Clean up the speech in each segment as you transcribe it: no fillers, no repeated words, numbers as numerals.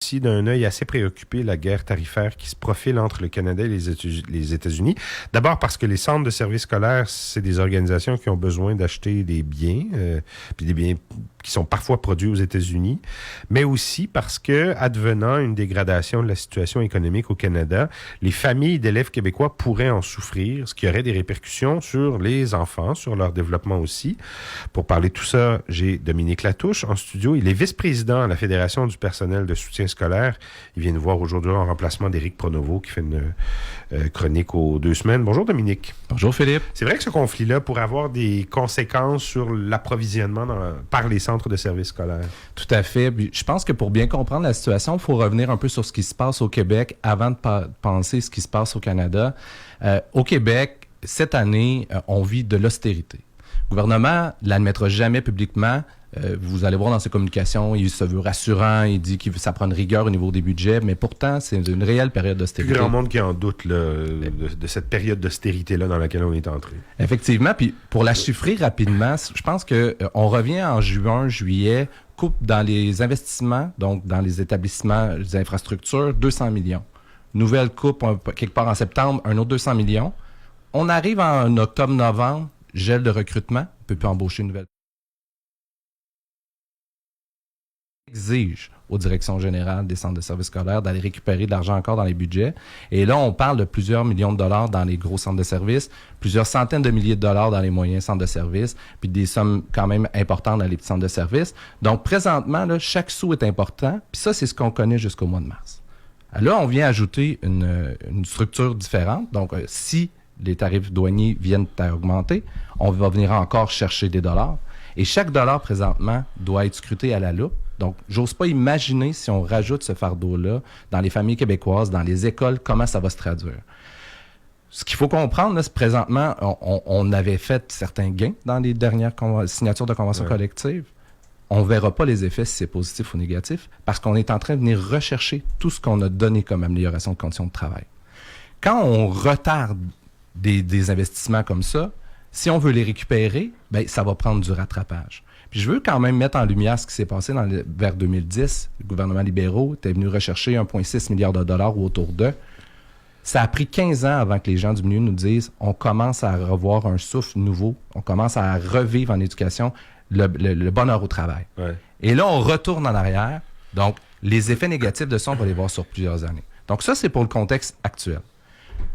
aussi d'un œil assez préoccupé la guerre tarifaire qui se profile entre le Canada et les États-Unis. D'abord parce que les centres de services scolaires, c'est des organisations qui ont besoin d'acheter des biens, puis des biens qui sont parfois produits aux États-Unis, mais aussi parce que, advenant une dégradation de la situation économique au Canada, les familles d'élèves québécois pourraient en souffrir, ce qui aurait des répercussions sur les enfants, sur leur développement aussi. Pour parler de tout ça, j'ai Dominique Latouche en studio. Il est vice-président à la Fédération du personnel de soutien scolaire. Il vient nous voir aujourd'hui en remplacement d'Éric Pronovo, qui fait une chronique aux 2 semaines. Bonjour Dominique. Bonjour Philippe. C'est vrai que ce conflit-là pourrait avoir des conséquences sur l'approvisionnement par les centres de services scolaires. Tout à fait. Puis, je pense que pour bien comprendre la situation, il faut revenir un peu sur ce qui se passe au Québec avant de penser ce qui se passe au Canada. Au Québec, cette année, on vit de l'austérité. Le gouvernement ne l'admettra jamais publiquement. Vous allez voir dans ses communications, il se veut rassurant, il dit que ça prend une rigueur au niveau des budgets, mais pourtant, c'est une réelle période d'austérité. Plus grand monde qui en doute là, de cette période d'austérité-là dans laquelle on est entré. Effectivement, puis pour la chiffrer rapidement, je pense qu'on revient en juin, juillet, coupe dans les investissements, donc dans les établissements, les infrastructures, 200 millions. Nouvelle coupe quelque part en septembre, un autre 200 millions. On arrive en octobre-novembre, gel de recrutement, on ne peut plus embaucher une nouvelle. Exige aux directions générales des centres de services scolaires d'aller récupérer de l'argent encore dans les budgets. Et là, on parle de plusieurs millions de dollars dans les gros centres de services, plusieurs centaines de milliers de dollars dans les moyens centres de services, puis des sommes quand même importantes dans les petits centres de services. Donc, présentement, là, chaque sou est important, puis ça, c'est ce qu'on connaît jusqu'au mois de mars. Là, on vient ajouter une structure différente. Donc, si les tarifs douaniers viennent à augmenter, on va venir encore chercher des dollars. Et chaque dollar, présentement, doit être scruté à la loupe. Donc, j'ose pas imaginer si on rajoute ce fardeau-là dans les familles québécoises, dans les écoles, comment ça va se traduire. Ce qu'il faut comprendre, là, c'est présentement, on avait fait certains gains dans les dernières signatures de conventions collectives. On ne verra pas les effets si c'est positif ou négatif parce qu'on est en train de venir rechercher tout ce qu'on a donné comme amélioration de conditions de travail. Quand on retarde des investissements comme ça, si on veut les récupérer, ben, ça va prendre du rattrapage. Puis je veux quand même mettre en lumière ce qui s'est passé vers 2010. Le gouvernement libéraux était venu rechercher 1,6 milliard de dollars ou autour d'eux. Ça a pris 15 ans avant que les gens du milieu nous disent on commence à revoir un souffle nouveau, on commence à revivre en éducation le bonheur au travail. Ouais. Et là, on retourne en arrière. Donc, les effets négatifs de ça, on va les voir sur plusieurs années. Donc ça, c'est pour le contexte actuel.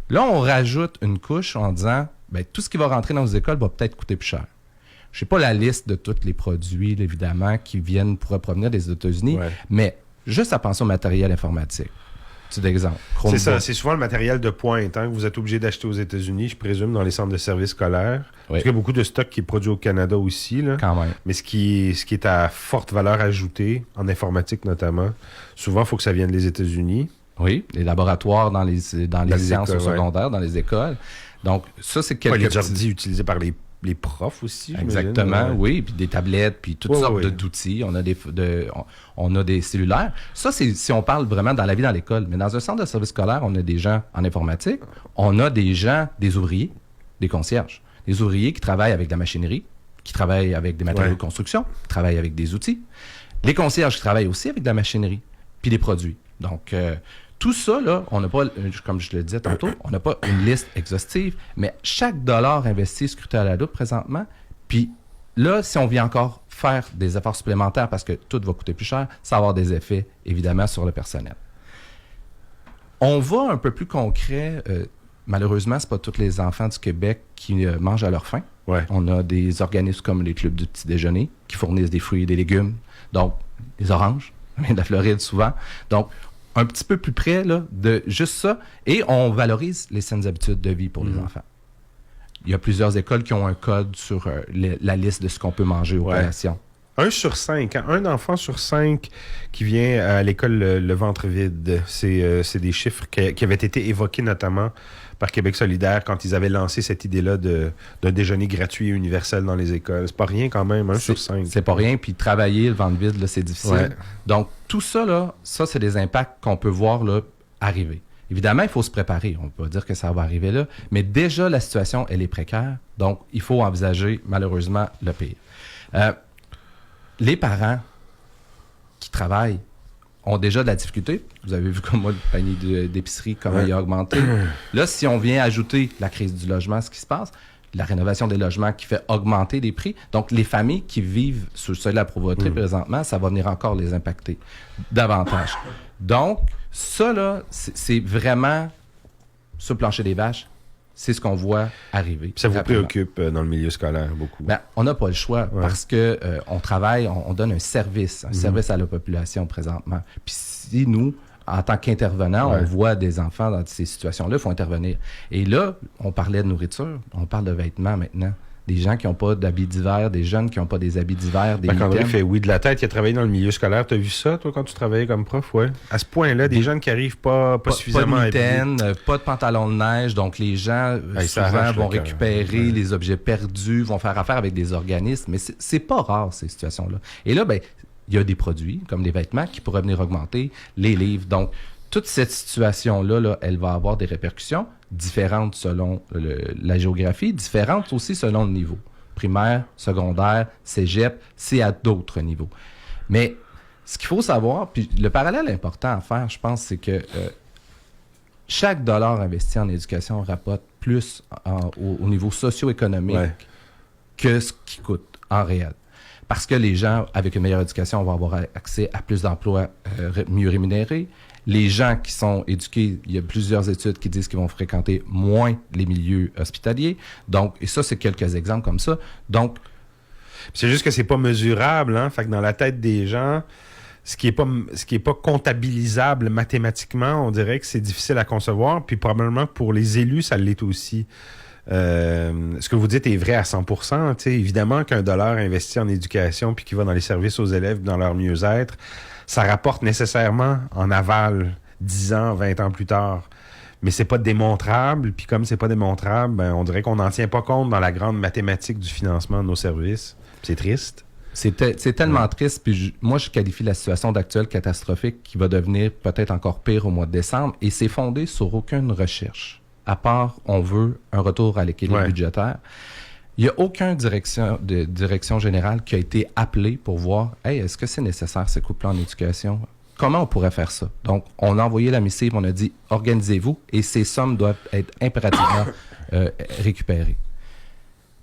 Là, on rajoute une couche en disant ben, tout ce qui va rentrer dans nos écoles va peut-être coûter plus cher. Je n'ai pas la liste de tous les produits, évidemment, qui pourraient provenir des États-Unis, mais juste à penser au matériel informatique. C'est d'exemple. C'est ça, c'est souvent le matériel de pointe que vous êtes obligé d'acheter aux États-Unis, je présume, dans les centres de services scolaires. Parce qu'il y a beaucoup de stock qui est produit au Canada aussi. Là. Quand même. Mais ce qui est à forte valeur ajoutée, en informatique notamment, souvent, il faut que ça vienne des États-Unis. Oui, les laboratoires dans les sciences au secondaire, dans les écoles. Donc, ça, c'est quelque chose. Les ordi utilisés par les profs aussi, exactement, oui, puis des tablettes, puis toutes sortes d'outils. On a des cellulaires. Ça, c'est si on parle vraiment dans la vie dans l'école. Mais dans un centre de service scolaire, on a des gens en informatique, on a des gens, des ouvriers, des concierges. Des ouvriers qui travaillent avec de la machinerie, qui travaillent avec des matériaux de construction, qui travaillent avec des outils. Les concierges qui travaillent aussi avec de la machinerie, puis des produits. Donc, tout ça, là, on n'a pas, comme je le disais tantôt, on n'a pas une liste exhaustive, mais chaque dollar investi scruté à la loupe présentement, puis là, si on vient encore faire des efforts supplémentaires parce que tout va coûter plus cher, ça va avoir des effets, évidemment, sur le personnel. On va un peu plus concret. Malheureusement, c'est pas tous les enfants du Québec qui mangent à leur faim. Ouais. On a des organismes comme les clubs du petit déjeuner qui fournissent des fruits et des légumes, donc des oranges, de la Floride souvent. Donc, un petit peu plus près là, de juste ça, et on valorise les saines habitudes de vie pour les enfants. Il y a plusieurs écoles qui ont un code sur la liste de ce qu'on peut manger aux collations. 1 sur 5, un enfant sur 5 qui vient à l'école le ventre vide. C'est des chiffres qui avaient été évoqués notamment par Québec solidaire quand ils avaient lancé cette idée-là d'un déjeuner gratuit et universel dans les écoles. C'est pas rien quand même, 1 sur 5. C'est pas rien, puis travailler le ventre vide, là, c'est difficile. Ouais. Donc, tout ça, là, c'est des impacts qu'on peut voir là, arriver. Évidemment, il faut se préparer. On peut pas dire que ça va arriver là, mais déjà, la situation, elle est précaire. Donc, il faut envisager, malheureusement, le pire. Les parents qui travaillent, ont déjà de la difficulté. Vous avez vu comme moi le panier d'épicerie, comment il a augmenté. Là, si on vient ajouter la crise du logement, ce qui se passe, la rénovation des logements qui fait augmenter les prix. Donc, les familles qui vivent sous le seuil de la pauvreté présentement, ça va venir encore les impacter davantage. Donc, ça, là, c'est vraiment sur le plancher des vaches. C'est ce qu'on voit arriver. Puis ça vous préoccupe dans le milieu scolaire beaucoup? Ben, on n'a pas le choix parce que on travaille, on donne un service à la population présentement. Puis si nous, en tant qu'intervenants, on voit des enfants dans ces situations-là, il faut intervenir. Et là, on parlait de nourriture, on parle de vêtements maintenant. Des gens qui n'ont pas d'habits d'hiver, des jeunes qui n'ont pas des habits d'hiver, des Marc-André fait oui de la tête, il a travaillé dans le milieu scolaire. Tu as vu ça, toi, quand tu travaillais comme prof? Ouais. À ce point-là, des jeunes qui n'arrivent pas suffisamment habillés. Pas de mitaine, pas de pantalon de neige. Donc, les gens, souvent, vont récupérer les objets perdus, vont faire affaire avec des organismes. Mais c'est pas rare, ces situations-là. Et là, ben, il y a des produits, comme des vêtements, qui pourraient venir augmenter, les livres. Donc, toute cette situation-là, là, elle va avoir des répercussions différentes selon la géographie, différentes aussi selon le niveau. Primaire, secondaire, cégep, c'est à d'autres niveaux. Mais ce qu'il faut savoir, puis le parallèle important à faire, je pense, c'est que chaque dollar investi en éducation rapporte plus au niveau socio-économique que ce qui coûte en réel. Parce que les gens, avec une meilleure éducation, vont avoir accès à plus d'emplois mieux rémunérés. Les gens qui sont éduqués, il y a plusieurs études qui disent qu'ils vont fréquenter moins les milieux hospitaliers. Donc, et ça, c'est quelques exemples comme ça. Donc, c'est juste que c'est pas mesurable, hein. Fait que dans la tête des gens, ce qui est pas comptabilisable mathématiquement, on dirait que c'est difficile à concevoir. Puis probablement pour les élus, ça l'est aussi. Ce que vous dites est vrai à 100%. T'sais, évidemment qu'un dollar investi en éducation puis qui va dans les services aux élèves, dans leur mieux-être, ça rapporte nécessairement en aval 10 ans, 20 ans plus tard. Mais c'est pas démontrable. Puis comme c'est pas démontrable, ben, on dirait qu'on n'en tient pas compte dans la grande mathématique du financement de nos services. Puis c'est triste. C'est tellement triste. Puis moi, je qualifie la situation d'actuelle catastrophique qui va devenir peut-être encore pire au mois de décembre. Et c'est fondé sur aucune recherche. À part, on veut un retour à l'équilibre budgétaire. Il n'y a aucune direction générale qui a été appelée pour voir, hey, est-ce que c'est nécessaire ces coupes-là en éducation? Comment on pourrait faire ça? Donc, on a envoyé la missive, on a dit, organisez-vous, et ces sommes doivent être impérativement récupérées.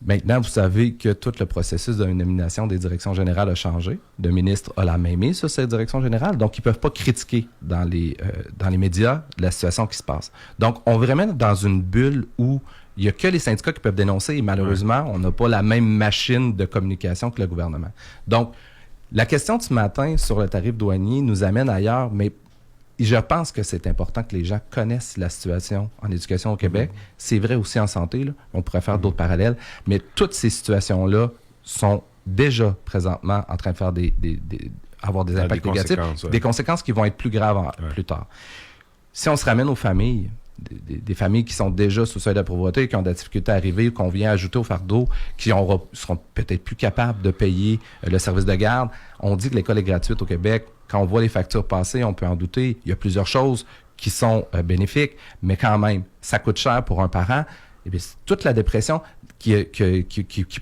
Maintenant, vous savez que tout le processus de nomination des directions générales a changé. Le ministre a la main mise sur cette direction générale, donc ils ne peuvent pas critiquer dans les médias la situation qui se passe. Donc, on est vraiment dans une bulle où il n'y a que les syndicats qui peuvent dénoncer et malheureusement, on n'a pas la même machine de communication que le gouvernement. Donc, la question de ce matin sur le tarif douanier nous amène ailleurs, mais je pense que c'est important que les gens connaissent la situation en éducation au Québec. C'est vrai aussi en santé, là. On pourrait faire d'autres parallèles, mais toutes ces situations-là sont déjà présentement en train de faire avoir des impacts négatifs, des conséquences qui vont être plus graves plus tard. Si on se ramène aux familles, des familles qui sont déjà sous le seuil de pauvreté, qui ont de la difficulté à arriver, qu'on vient ajouter au fardeau, qui seront peut-être plus capables de payer le service de garde. On dit que l'école est gratuite au Québec. Quand on voit les factures passer, on peut en douter. Il y a plusieurs choses qui sont bénéfiques, mais quand même, ça coûte cher pour un parent. Et bien, toute la dépression qui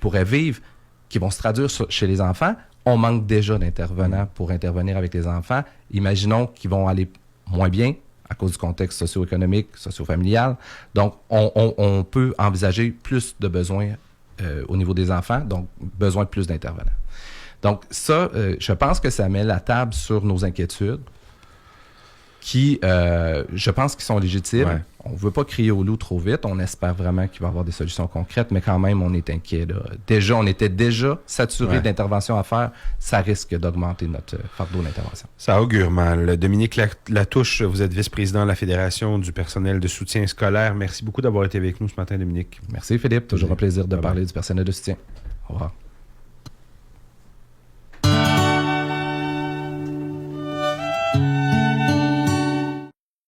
pourrait vivre, qui vont se traduire chez les enfants, on manque déjà d'intervenants pour intervenir avec les enfants. Imaginons qu'ils vont aller moins bien à cause du contexte socio-économique, socio-familial. Donc, on peut envisager plus de besoins au niveau des enfants, donc besoin de plus d'intervenants. Donc, ça, je pense que ça met la table sur nos inquiétudes qui, je pense, qui sont légitimes. Ouais. On ne veut pas crier au loup trop vite. On espère vraiment qu'il va y avoir des solutions concrètes, mais quand même, on est inquiet. Là. Déjà, on était déjà saturé d'interventions à faire. Ça risque d'augmenter notre fardeau d'intervention. Ça augure mal. Dominique Latouche, vous êtes vice-président de la Fédération du personnel de soutien scolaire. Merci beaucoup d'avoir été avec nous ce matin, Dominique. Merci, Philippe. Toujours un plaisir de parler du personnel de soutien. Au revoir.